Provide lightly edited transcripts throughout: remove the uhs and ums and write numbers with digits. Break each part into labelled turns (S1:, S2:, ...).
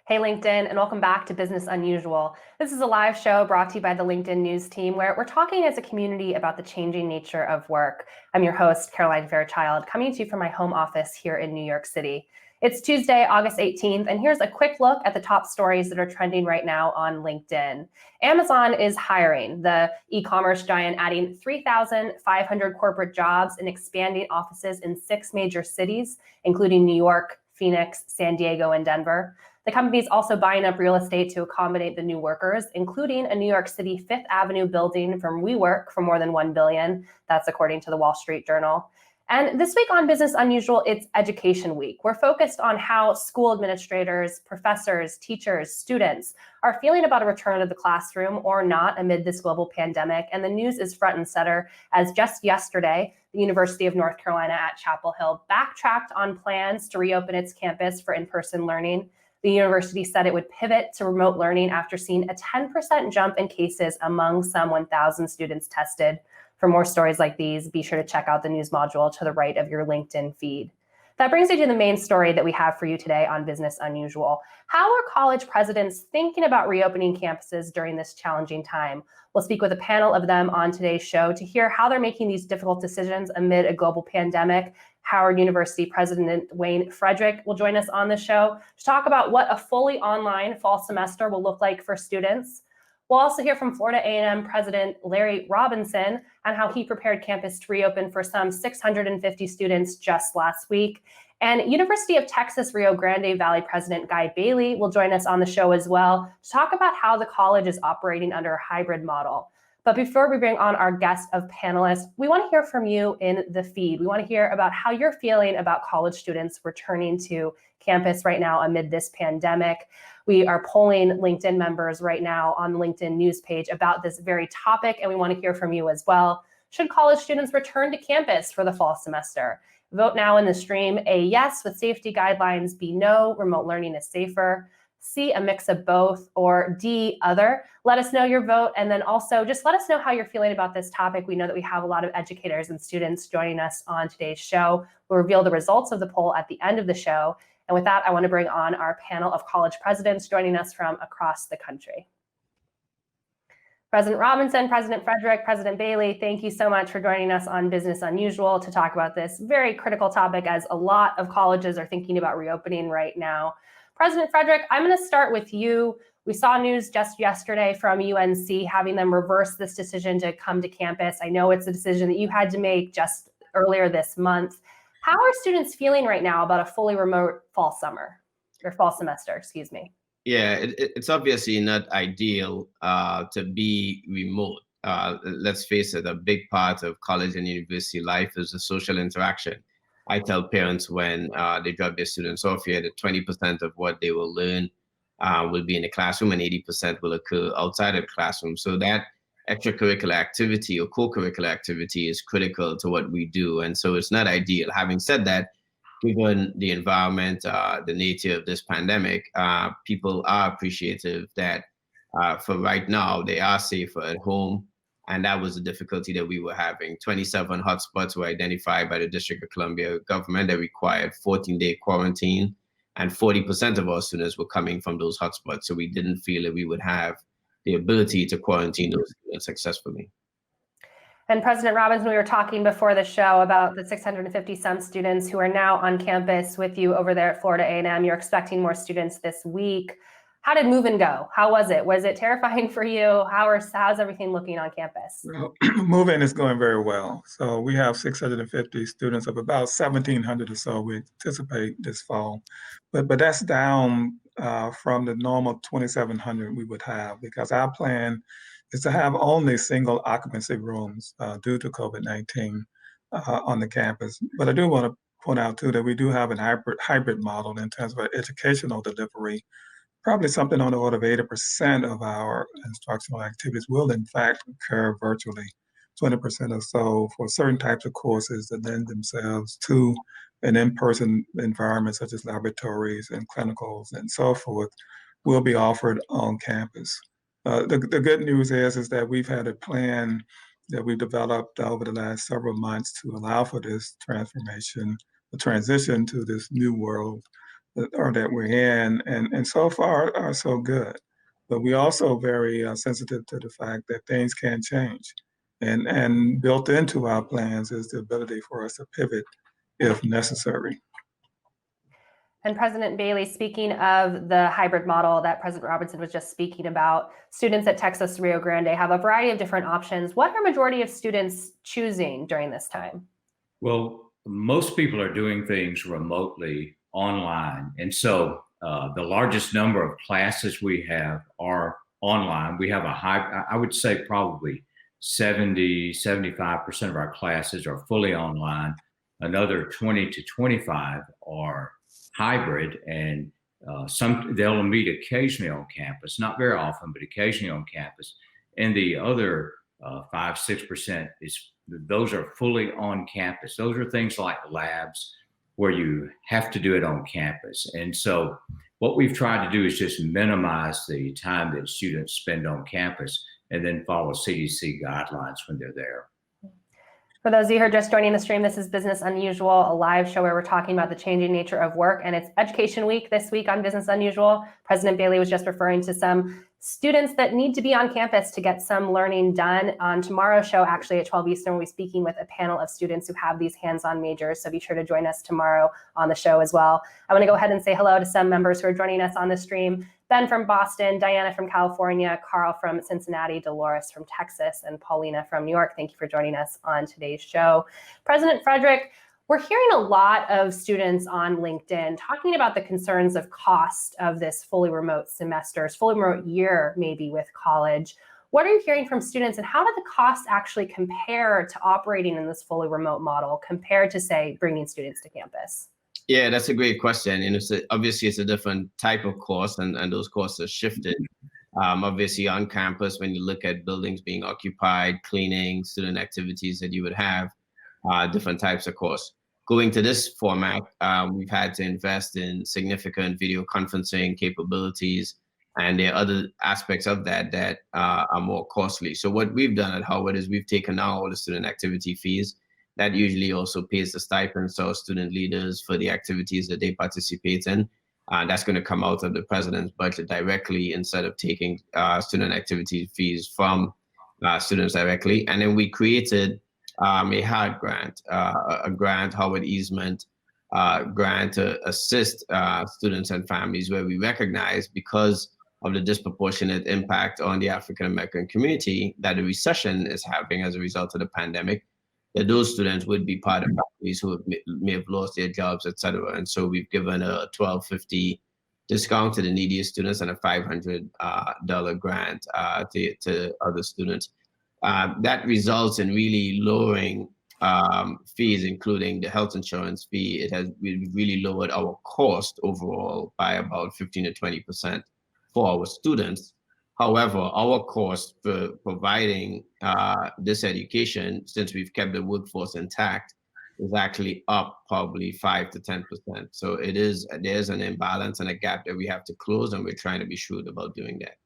S1: Hey LinkedIn, and welcome back to Business Unusual. This is a live show brought to you by the LinkedIn News team where we're talking as a community about the changing nature of work. I'm your host, Caroline Fairchild, coming to you from my home office here in New York City. It's Tuesday, August 18th, and here's a quick look at the top stories that are trending right now on LinkedIn. Amazon is hiring, the e-commerce giant adding 3,500 corporate jobs and expanding offices in 6 major cities, including New York, Phoenix, San Diego, and Denver. The company is also buying up real estate to accommodate the new workers, including a New York City Fifth Avenue building from WeWork for more than $1 billion. That's according to the Wall Street Journal. And this week on Business Unusual, it's Education Week. We're focused on how school administrators, professors, teachers, students are feeling about a return to the classroom or not amid this global pandemic. And the news is front and center as just yesterday, the University of North Carolina at Chapel Hill backtracked on plans to reopen its campus for in-person learning. The university said it would pivot to remote learning after seeing a 10% jump in cases among some 1,000 students tested. For more stories like these, be sure to check out the news module to the right of your LinkedIn feed. That brings me to the main story that we have for you today on Business Unusual. How are college presidents thinking about reopening campuses during this challenging time? We'll speak with a panel of them on today's show to hear how they're making these difficult decisions amid a global pandemic. Howard University President Wayne Frederick will join us on the show to talk about what a fully online fall semester will look like for students. We'll also hear from Florida A&M President Larry Robinson on how he prepared campus to reopen for some 650 students just last week. And University of Texas Rio Grande Valley President Guy Bailey will join us on the show as well to talk about how the college is operating under a hybrid model. But before we bring on our guest of panelists, we want to hear from you in the feed. We want to hear about how you're feeling about college students returning to campus right now amid this pandemic. We are polling LinkedIn members right now on the LinkedIn news page about this very topic, and we want to hear from you as well. Should college students return to campus for the fall semester? Vote now in the stream. A, yes with safety guidelines. B, no, remote learning is safer. C, a mix of both, or D, other. Let us know your vote, and then also just let us know how you're feeling about this topic. We know that we have a lot of educators and students joining us on today's show. We'll reveal the results of the poll at the end of the show. And with that, I want to bring on our panel of college presidents joining us from across the country. President Robinson, President Frederick, President Bailey, thank you so much for joining us on Business Unusual to talk about this very critical topic as a lot of colleges are thinking about reopening right now. President Frederick, I'm going to start with you. We saw news just yesterday from UNC having them reverse this decision to come to campus. I know it's a decision that you had to make just earlier this month. How are students feeling right now about a fully remote fall semester, excuse me?
S2: Yeah, it's obviously not ideal to be remote. Let's face it, a big part of college and university life is the social interaction. I tell parents when they drop their students off here that 20% of what they will learn will be in the classroom and 80% will occur outside of the classroom. So that extracurricular activity or co-curricular activity is critical to what we do. And so it's not ideal. Having said that, given the environment, the nature of this pandemic, people are appreciative that for right now, they are safer at home. And that was the difficulty that we were having. 27 hotspots were identified by the District of Columbia government that required 14-day quarantine. And 40% of our students were coming from those hotspots. So we didn't feel that we would have the ability to quarantine those students successfully.
S1: And President Robinson, we were talking before the show about the 650 some students who are now on campus with you over there at Florida A&M. You're expecting more students this week. How did move-in go? How was it? Was it terrifying for you? How's everything looking on campus?
S3: Well, move-in is going very well. So we have 650 students of about 1,700 or so we anticipate this fall. But that's down from the normal 2,700 we would have because our plan is to have only single occupancy rooms due to COVID-19 on the campus. But I do want to point out too that we do have an hybrid model in terms of our educational delivery. Probably something on the order of 80% of our instructional activities will in fact occur virtually. 20% or so for certain types of courses that lend themselves to an in-person environment such as laboratories and clinicals and so forth will be offered on campus. The good news is that we've had a plan that we developed over the last several months to allow for this transformation, the transition to this new world or that we're in, and so far are so good. But we also very sensitive to the fact that things can change, and built into our plans is the ability for us to pivot if necessary.
S1: And President Bailey, speaking of the hybrid model that President Robinson was just speaking about, students at Texas Rio Grande have a variety of different options. What are majority of students choosing during this time?
S4: Well, most people are doing things remotely online. And so the largest number of classes we have are online. We have a high, I would say probably 75% of our classes are fully online. Another 20 to 25 are hybrid, and they'll meet occasionally on campus, not very often, but occasionally on campus. And the other 5-6% those are fully on campus. Those are things like labs where you have to do it on campus. And so what we've tried to do is just minimize the time that students spend on campus and then follow CDC guidelines when they're there.
S1: For those of you who are just joining the stream, this is Business Unusual, a live show where we're talking about the changing nature of work, and it's Education Week this week on Business Unusual. President Bailey was just referring to some students that need to be on campus to get some learning done. On tomorrow's show, actually at 12 Eastern, we'll be speaking with a panel of students who have these hands-on majors, so be sure to join us tomorrow on the show as well. I want to go ahead and say hello to some members who are joining us on the stream. Ben from Boston, Diana from California, Carl from Cincinnati, Dolores from Texas, and Paulina from New York. Thank you for joining us on today's show. President Frederick, we're hearing a lot of students on LinkedIn talking about the concerns of cost of this fully remote semesters, fully remote year maybe with college. What are you hearing from students, and how do the costs actually compare to operating in this fully remote model compared to, say, bringing students to campus?
S2: Yeah, that's a great question. And obviously it's a different type of course, and those costs are shifted. Obviously on campus, when you look at buildings being occupied, cleaning, student activities that you would have, different types of course. Going to this format, we've had to invest in significant video conferencing capabilities, and there are other aspects of that are more costly. So what we've done at Howard is we've taken out all the student activity fees. That usually also pays the stipends to our student leaders for the activities that they participate in. That's going to come out of the president's budget directly instead of taking student activity fees from students directly. And then we created a HARD grant, a grant, Howard easement grant to assist students and families, where we recognize, because of the disproportionate impact on the African American community that the recession is having as a result of the pandemic, that those students would be part of families who may have lost their jobs, et cetera. And so we've given a $1,250 discount to the neediest students and a $500 grant to other students. That results in really lowering fees, including the health insurance fee. It has really lowered our cost overall by about 15 to 20% for our students. However, our cost for providing this education, since we've kept the workforce intact, is actually up probably 5 to 10%. So there's an imbalance and a gap that we have to close, and we're trying to be shrewd about doing that.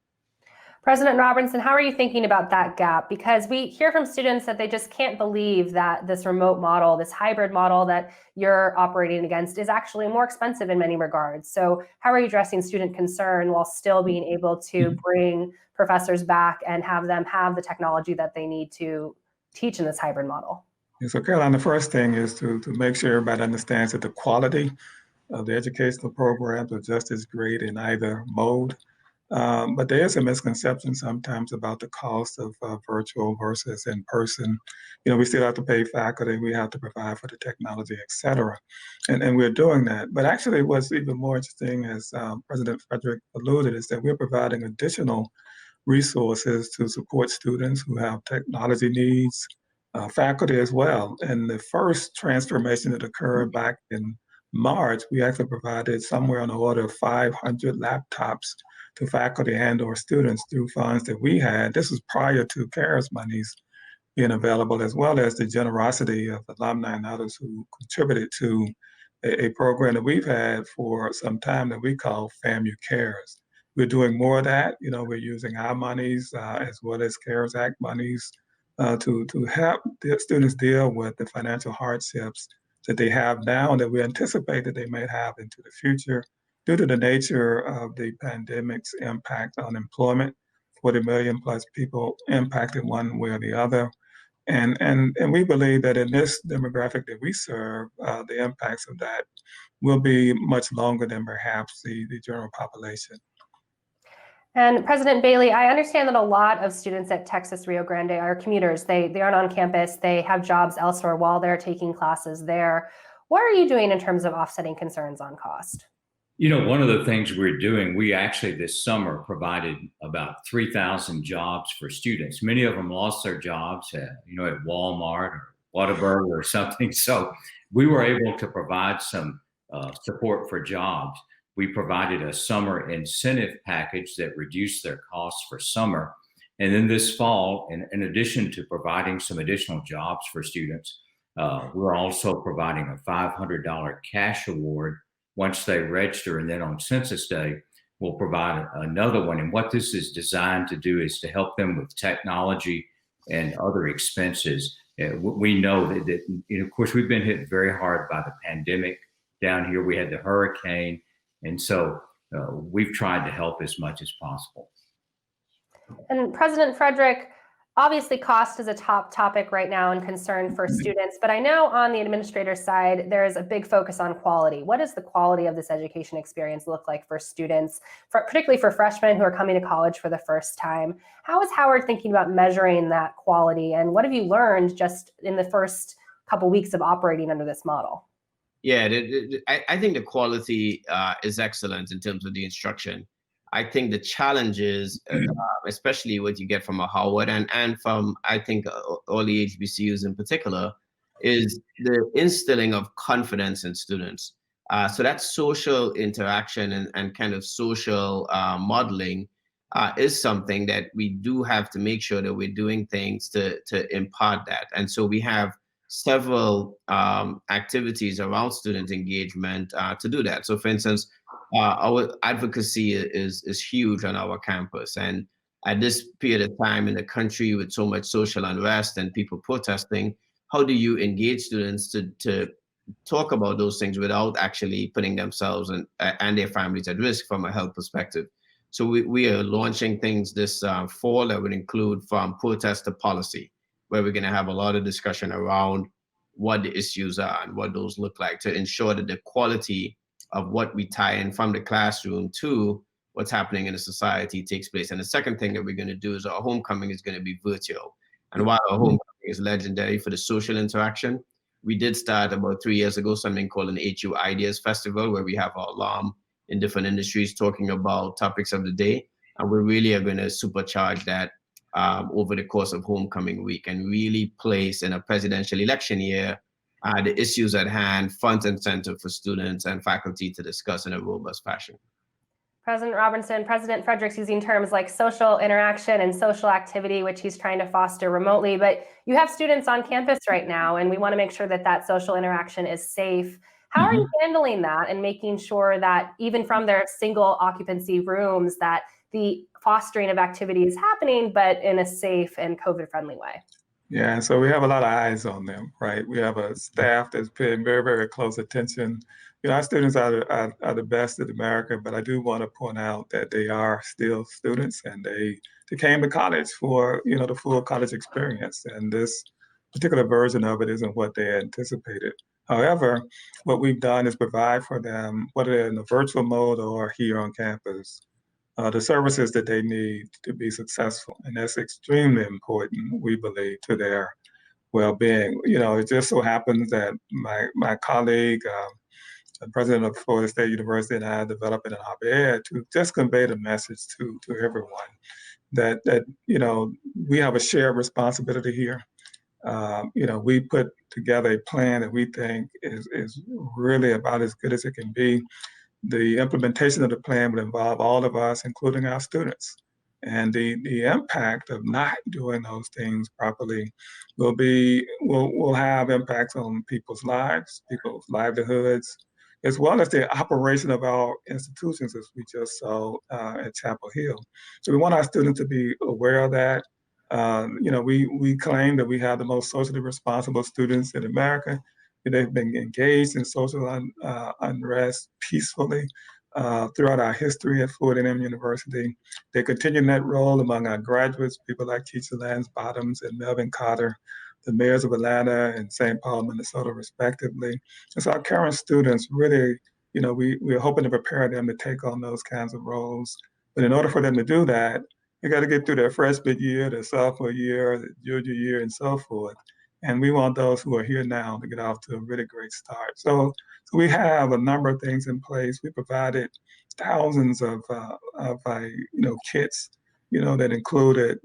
S1: President Robinson, how are you thinking about that gap? Because we hear from students that they just can't believe that this remote model, this hybrid model that you're operating against, is actually more expensive in many regards. So how are you addressing student concern while still being able to bring professors back and have them have the technology that they need to teach in this hybrid model?
S3: Yeah, so Caroline, the first thing is to make sure everybody understands that the quality of the educational programs are just as great in either mode. But there is a misconception sometimes about the cost of virtual versus in person. You know, we still have to pay faculty, we have to provide for the technology, et cetera. And we're doing that. But actually what's even more interesting, as President Frederick alluded, is that we're providing additional resources to support students who have technology needs, faculty as well. And the first transformation that occurred back in March, we actually provided somewhere on the order of 500 laptops to faculty and or students through funds that we had. This was prior to CARES monies being available, as well as the generosity of alumni and others who contributed to a program that we've had for some time that we call FAMU Cares. We're doing more of that. You know, we're using our monies as well as CARES Act monies to help the students deal with the financial hardships that they have now and that we anticipate that they may have into the future. due to the nature of the pandemic's impact on employment, 40 million plus people impacted one way or the other. And we believe that in this demographic that we serve, the impacts of that will be much longer than perhaps the general population.
S1: And President Bailey, I understand that a lot of students at Texas Rio Grande are commuters. They aren't on campus. They have jobs elsewhere while they're taking classes there. What are you doing in terms of offsetting concerns on cost?
S4: You know, one of the things we're doing, we actually this summer provided about 3,000 jobs for students. Many of them lost their jobs at Walmart or Whataburger or something. So we were able to provide some support for jobs. We provided a summer incentive package that reduced their costs for summer. And then this fall, in addition to providing some additional jobs for students, we're also providing a $500 cash award once they register. And then on Census Day, we'll provide another one. And what this is designed to do is to help them with technology and other expenses. We know that of course, we've been hit very hard by the pandemic down here. We had the hurricane. And so we've tried to help as much as possible.
S1: And President Frederick, obviously cost is a top topic right now and concern for students, but I know on the administrator side, there is a big focus on quality. What does the quality of this education experience look like for students, particularly for freshmen who are coming to college for the first time? How is Howard thinking about measuring that quality? And what have you learned just in the first couple weeks of operating under this model?
S2: Yeah, I think the quality is excellent in terms of the instruction. I think the challenges, especially what you get from a Howard and from, I think, all the HBCUs in particular, is the instilling of confidence in students. So that social interaction and kind of social modeling is something that we do have to make sure that we're doing things to impart that. And so we have several activities around student engagement to do that. So for instance, our advocacy is huge on our campus. And at this period of time in the country with so much social unrest and people protesting, how do you engage students to talk about those things without actually putting themselves and their families at risk from a health perspective? So we are launching things this fall that would include from protest to policy, where we're going to have a lot of discussion around what the issues are and what those look like to ensure that the quality of what we tie in from the classroom to what's happening in the society takes place. And the second thing that we're going to do is our homecoming is going to be virtual. And while our homecoming is legendary for the social interaction, we did start about 3 years ago something called an HU Ideas Festival, where we have our alum in different industries talking about topics of the day. And we really are going to supercharge that over the course of homecoming week and really place in a presidential election year the issues at hand, front and center for students and faculty to discuss in a robust fashion.
S1: President Robinson, President Frederick's using terms like social interaction and social activity, which he's trying to foster remotely, but you have students on campus right now, and we want to make sure that that social interaction is safe. How are you handling that and making sure that even from their single occupancy rooms that the fostering of activity is happening, but in a safe and COVID-friendly way?
S3: Yeah, so we have a lot of eyes on them, right? We have a staff that's paying very, very close attention. Our students are the best in America, but I do want to point out that they are still students, and they came to college for, the full college experience. And this particular version of it isn't what they anticipated. However, what we've done is provide for them, whether they're in the virtual mode or here on campus, the services that they need to be successful. And that's extremely important, we believe, to their well-being. It just so happens that my colleague, the president of Florida State University, and I developed an op-ed to just convey the message to everyone that we have a shared responsibility here. We put together a plan that we think is really about as good as it can be. The implementation of the plan will involve all of us, including our students. And the impact of not doing those things properly will have impacts on people's lives, people's livelihoods, as well as the operation of our institutions, as we just saw at Chapel Hill. So we want our students to be aware of that. We claim that we have the most socially responsible students in America. They've been engaged in social unrest peacefully. throughout our history at Florida A&M University. They continue in that role among our graduates, people like Keisha Lance Bottoms and Melvin Carter, the mayors of Atlanta and St. Paul, Minnesota, respectively. And so our current students really, we're hoping to prepare them to take on those kinds of roles. But in order for them to do that, you got to get through their freshman year, their sophomore year, their junior year, and so forth. And we want those who are here now to get off to a really great start. So we have a number of things in place. We provided thousands of kits, that included,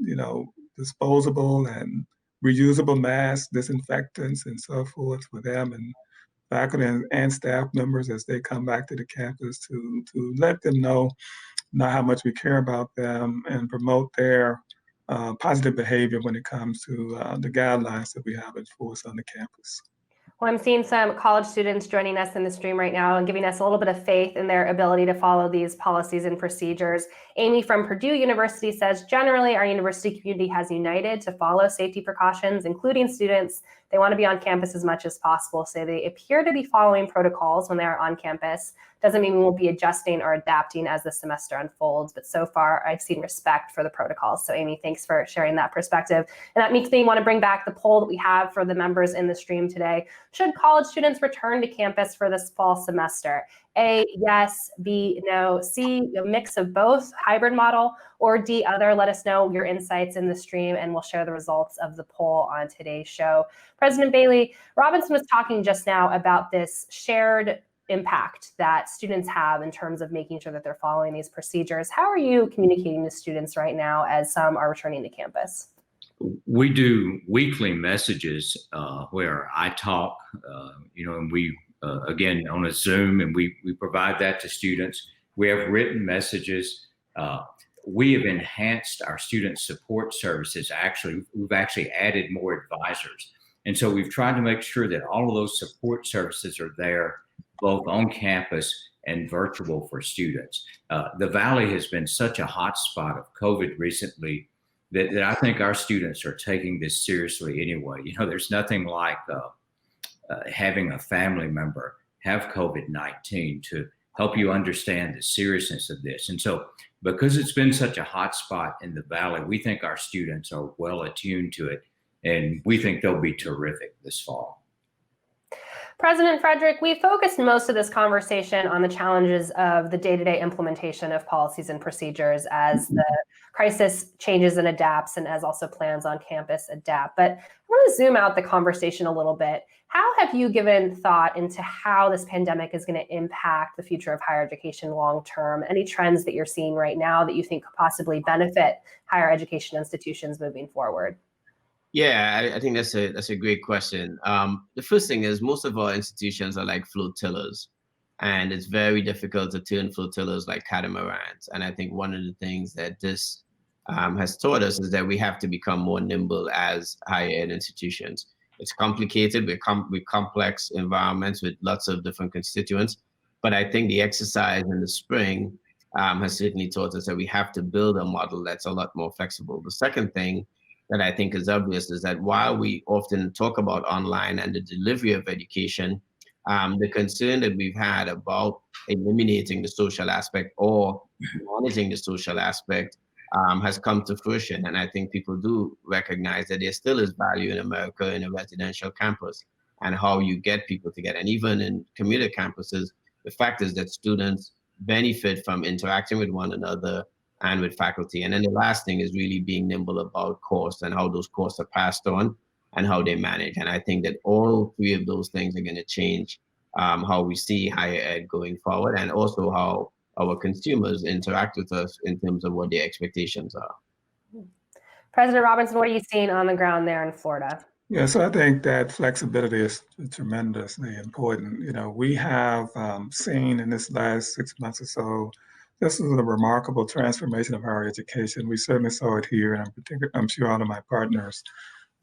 S3: disposable and reusable masks, disinfectants, and so forth for them and faculty and staff members as they come back to the campus to let them know how much we care about them and promote their positive behavior when it comes to the guidelines that we have in force on the campus.
S1: Well, I'm seeing some college students joining us in the stream right now and giving us a little bit of faith in their ability to follow these policies and procedures. Amy from Purdue University says, generally, our university community has united to follow safety precautions, including students. They want to be on campus as much as possible, so they appear to be following protocols when they are on campus. Doesn't mean we won't be adjusting or adapting as the semester unfolds, but so far I've seen respect for the protocols. So Amy, thanks for sharing that perspective. And that makes me want to bring back the poll that we have for the members in the stream today. Should college students return to campus for this fall semester? A, yes, B, no, C, a mix of both, hybrid model, or D, other. Let us know your insights in the stream and we'll share the results of the poll on today's show. President Bailey, Robinson was talking just now about this shared impact that students have in terms of making sure that they're following these procedures. How are you communicating to students right now as some are returning to campus?
S4: We do weekly messages where I talk, and we, again, on a Zoom, and we provide that to students. We have written messages. We have enhanced our student support services. We've actually added more advisors. And so we've tried to make sure that all of those support services are there, both on campus and virtual for students. The Valley has been such a hot spot of COVID recently that I think our students are taking this seriously anyway. There's nothing like having a family member have COVID-19 to help you understand the seriousness of this. And so because it's been such a hot spot in the Valley, we think our students are well attuned to it, and we think they'll be terrific this fall.
S1: President Frederick, we focused most of this conversation on the challenges of the day-to-day implementation of policies and procedures as the crisis changes and adapts, and as also plans on campus adapt. But I want to zoom out the conversation a little bit. How have you given thought into how this pandemic is going to impact the future of higher education long-term? Any trends that you're seeing right now that you think could possibly benefit higher education institutions moving forward?
S2: Yeah, I think that's a great question. The first thing is most of our institutions are like flotillas, and it's very difficult to turn flotillas like catamarans. And I think one of the things that this has taught us is that we have to become more nimble as higher ed institutions. It's complicated. We're complex environments with lots of different constituents. But I think the exercise in the spring has certainly taught us that we have to build a model that's a lot more flexible. The second thing that I think is obvious is that while we often talk about online and the delivery of education, the concern that we've had about eliminating the social aspect or managing the social aspect has come to fruition. And I think people do recognize that there still is value in America in a residential campus and how you get people together. And even in commuter campuses, the fact is that students benefit from interacting with one another and with faculty. And then the last thing is really being nimble about costs and how those costs are passed on and how they manage. And I think that all three of those things are going to change how we see higher ed going forward, and also how our consumers interact with us in terms of what their expectations are.
S1: President Robinson, what are you seeing on the ground there in Florida?
S3: Yeah, so I think that flexibility is tremendously important. We have seen in this last 6 months or so, this is a remarkable transformation of higher education. We certainly saw it here, and I'm sure all of my partners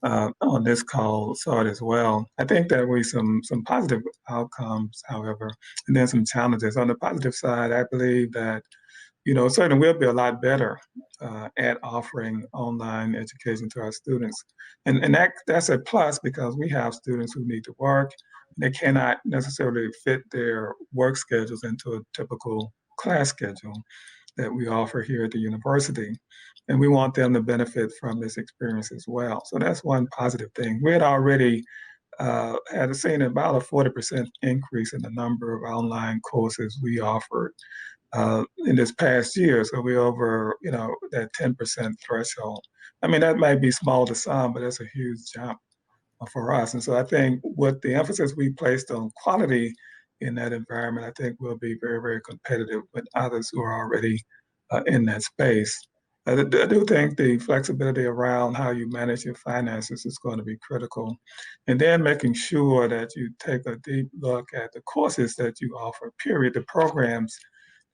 S3: on this call saw it as well. I think that we some positive outcomes, however, and then some challenges. On the positive side, I believe that certainly we'll be a lot better at offering online education to our students, and that's a plus because we have students who need to work. They cannot necessarily fit their work schedules into a typical class schedule that we offer here at the university. And we want them to benefit from this experience as well. So that's one positive thing. We had already had seen about a 40% increase in the number of online courses we offered in this past year. So we're over, that 10% threshold. I mean, that might be small to some, but that's a huge jump for us. And so I think with the emphasis we placed on quality in that environment, I think we'll be very, very competitive with others who are already in that space. I do think the flexibility around how you manage your finances is going to be critical. And then making sure that you take a deep look at the courses that you offer, period, the programs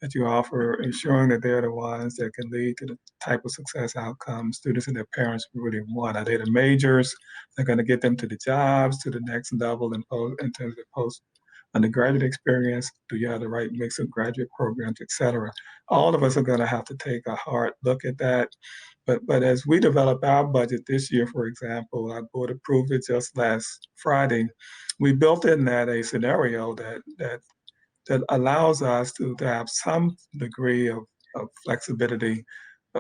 S3: that you offer, ensuring that they're the ones that can lead to the type of success outcomes students and their parents really want. Are they the majors that are going to get them to the jobs, to the next level in terms of post undergraduate experience? Do you have the right mix of graduate programs, et cetera? All of us are going to have to take a hard look at that. But as we develop our budget this year, for example, our board approved it just last Friday. We built in that a scenario that allows us to have some degree of flexibility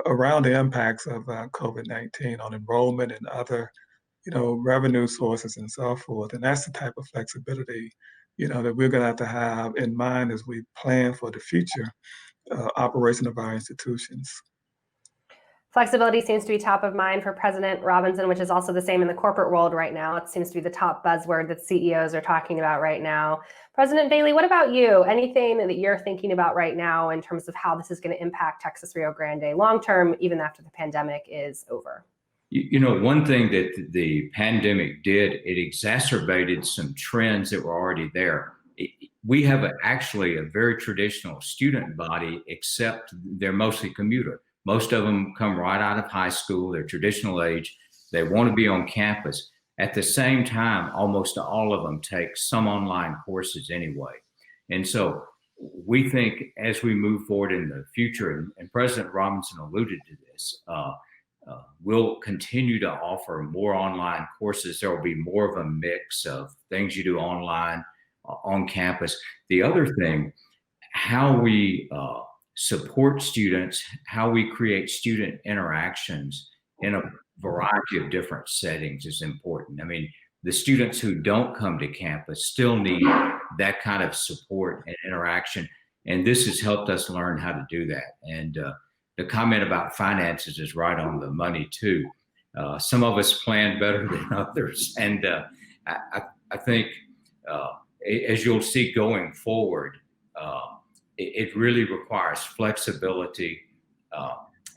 S3: around the impacts of COVID-19 on enrollment and other, revenue sources and so forth. And that's the type of flexibility, that we're going to have in mind as we plan for the future operation of our institutions.
S1: Flexibility seems to be top of mind for President Robinson, which is also the same in the corporate world right now. It seems to be the top buzzword that CEOs are talking about right now. President Bailey, what about you? Anything that you're thinking about right now in terms of how this is going to impact Texas Rio Grande long-term, even after the pandemic is over?
S4: One thing that the pandemic did, it exacerbated some trends that were already there. We have actually a very traditional student body, except they're mostly commuter. Most of them come right out of high school, they're traditional age, they want to be on campus. At the same time, almost all of them take some online courses anyway. And so we think as we move forward in the future, and President Robinson alluded to this, we'll continue to offer more online courses. There will be more of a mix of things you do online, on campus. The other thing, how we support students, how we create student interactions in a variety of different settings is important. I mean, the students who don't come to campus still need that kind of support and interaction. And this has helped us learn how to do that. And the comment about finances is right on the money too. Some of us plan better than others. And I think as you'll see going forward, it really requires flexibility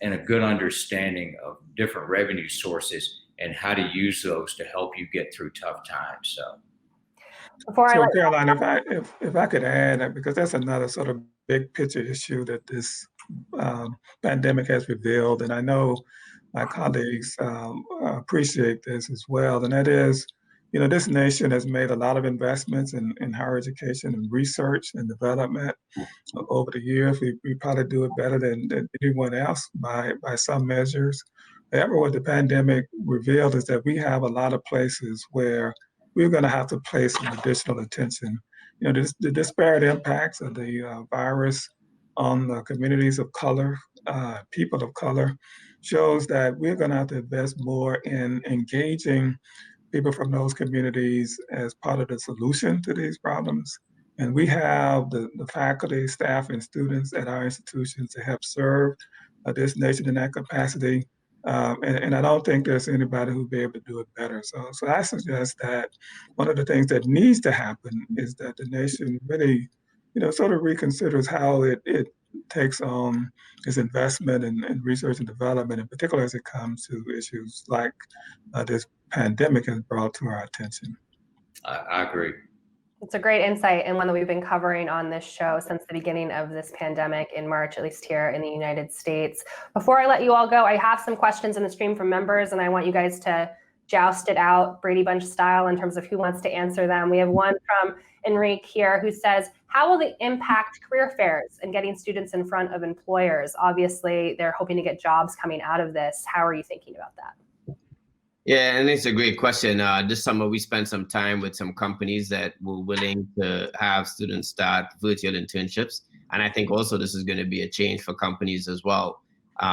S4: and a good understanding of different revenue sources and how to use those to help you get through tough times. So
S3: Caroline, if I could add, because that's another sort of big picture issue that this pandemic has revealed, and I know my colleagues appreciate this as well, and that is, this nation has made a lot of investments in higher education and research and development over the years. We probably do it better than anyone else by some measures. However, what the pandemic revealed is that we have a lot of places where we're going to have to place some additional attention. The disparate impacts of the virus on the communities of color, people of color, shows that we're going to have to invest more in engaging people from those communities as part of the solution to these problems. And we have the faculty, staff, and students at our institutions to help serve this nation in that capacity. And I don't think there's anybody who'd be able to do it better. So I suggest that one of the things that needs to happen is that the nation really, sort of reconsiders how it takes on its investment in research and development, in particular as it comes to issues like this pandemic has brought to our attention.
S4: I agree.
S1: It's a great insight and one that we've been covering on this show since the beginning of this pandemic in March, at least here in the United States. Before I let you all go, I have some questions in the stream from members, and I want you guys to joust it out Brady Bunch style in terms of who wants to answer them. We have one from Enrique here who says, how will it impact career fairs and getting students in front of employers? Obviously, they're hoping to get jobs coming out of this. How are you thinking about that?
S2: Yeah, and it's a great question. This summer, we spent some time with some companies that were willing to have students start virtual internships. And I think also this is going to be a change for companies as well,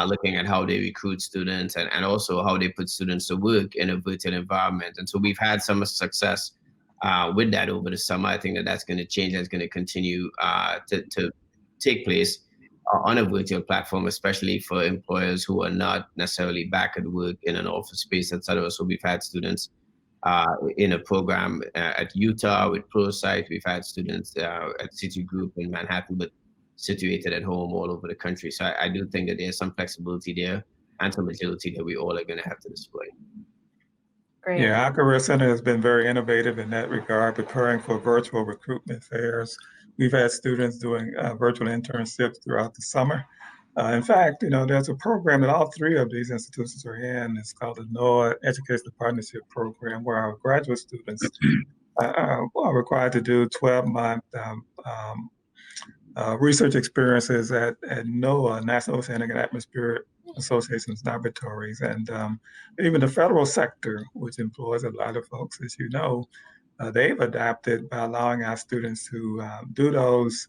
S2: looking at how they recruit students and also how they put students to work in a virtual environment. And so we've had some success with that over the summer. I think that that's going to change. That's going to continue to take place on a virtual platform, especially for employers who are not necessarily back at work in an office space, et cetera. So we've had students in a program at Utah with ProSite. We've had students at City Group in Manhattan, but situated at home all over the country. So I do think that there's some flexibility there and some agility that we all are going to have to display.
S1: Great.
S3: Yeah, our Career Center has been very innovative in that regard, preparing for virtual recruitment fairs. We've had students doing virtual internships throughout the summer. In fact, there's a program that all three of these institutions are in. It's called the NOAA Educational Partnership Program, where our graduate students are required to do 12-month research experiences at NOAA, National Oceanic and Atmospheric Association's laboratories. And even the federal sector, which employs a lot of folks, as you know, they've adapted by allowing our students to do those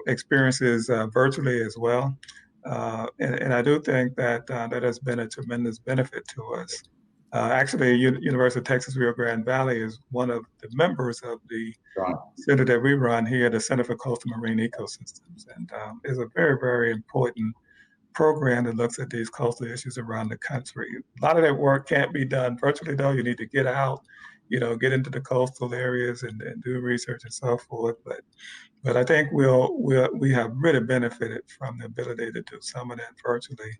S3: experiences virtually as well. And I do think that that has been a tremendous benefit to us. Actually, University of Texas Rio Grande Valley is one of the members of the center that we run here, the Center for Coastal Marine Ecosystems, and is a very, very important program that looks at these coastal issues around the country. A lot of that work can't be done virtually, though. You need to get out, get into the coastal areas and do research and so forth. But I think we have really benefited from the ability to do some of that virtually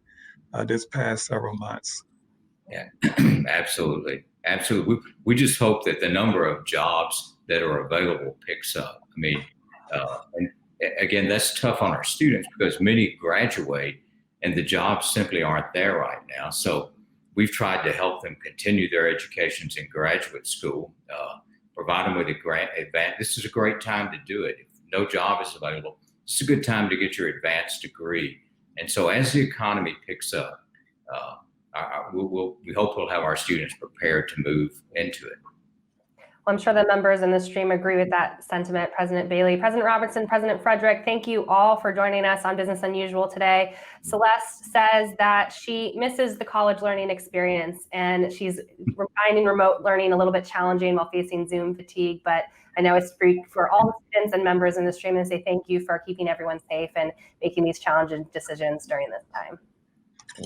S3: this past several months.
S4: Yeah, absolutely. Absolutely. We just hope that the number of jobs that are available picks up. I mean, and again, that's tough on our students because many graduate and the jobs simply aren't there right now. So we've tried to help them continue their educations in graduate school, provide them with a grant advance. This is a great time to do it. If no job is available, it's a good time to get your advanced degree. And so as the economy picks up, we hope we'll have our students prepared to move into it.
S1: Well, I'm sure the members in the stream agree with that sentiment. President Bailey, President Robertson, President Frederick, thank you all for joining us on Business Unusual today. Celeste says that she misses the college learning experience and she's finding remote learning a little bit challenging while facing Zoom fatigue, but I know it's free for all the students and members in the stream, and say thank you for keeping everyone safe and making these challenging decisions during this time.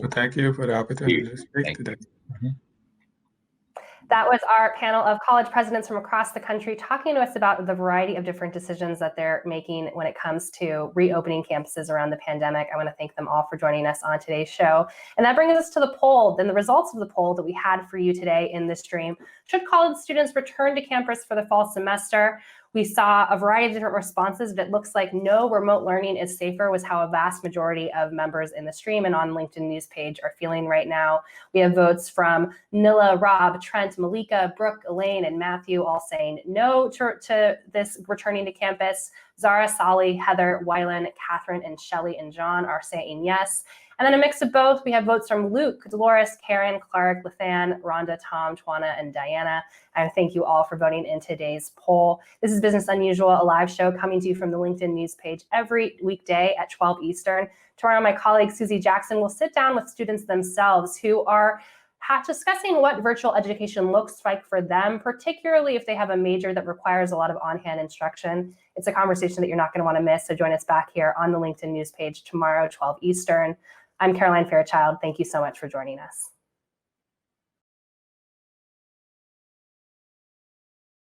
S3: Well, thank you for the opportunity to speak today.
S1: That was our panel of college presidents from across the country talking to us about the variety of different decisions that they're making when it comes to reopening campuses around the pandemic. I want to thank them all for joining us on today's show. And that brings us to the poll, then the results of the poll that we had for you today in this stream. Should college students return to campus for the fall semester? We saw a variety of different responses, but it looks like no, remote learning is safer was how a vast majority of members in the stream and on LinkedIn news page are feeling right now. We have votes from Nilla, Rob, Trent, Malika, Brooke, Elaine, and Matthew all saying no to this returning to campus. Zara, Sally, Heather, Wylan, Catherine, and Shelly and John are saying yes. And then a mix of both, we have votes from Luke, Dolores, Karen, Clark, Lethan, Rhonda, Tom, Twana, and Diana. And thank you all for voting in today's poll. This is Business Unusual, a live show coming to you from the LinkedIn news page every weekday at 12 Eastern. Tomorrow, my colleague Susie Jackson will sit down with students themselves who are discussing what virtual education looks like for them, particularly if they have a major that requires a lot of on-hand instruction. It's a conversation that you're not going to want to miss, so join us back here on the LinkedIn news page tomorrow, 12 Eastern. I'm Caroline Fairchild. Thank you so much for joining us.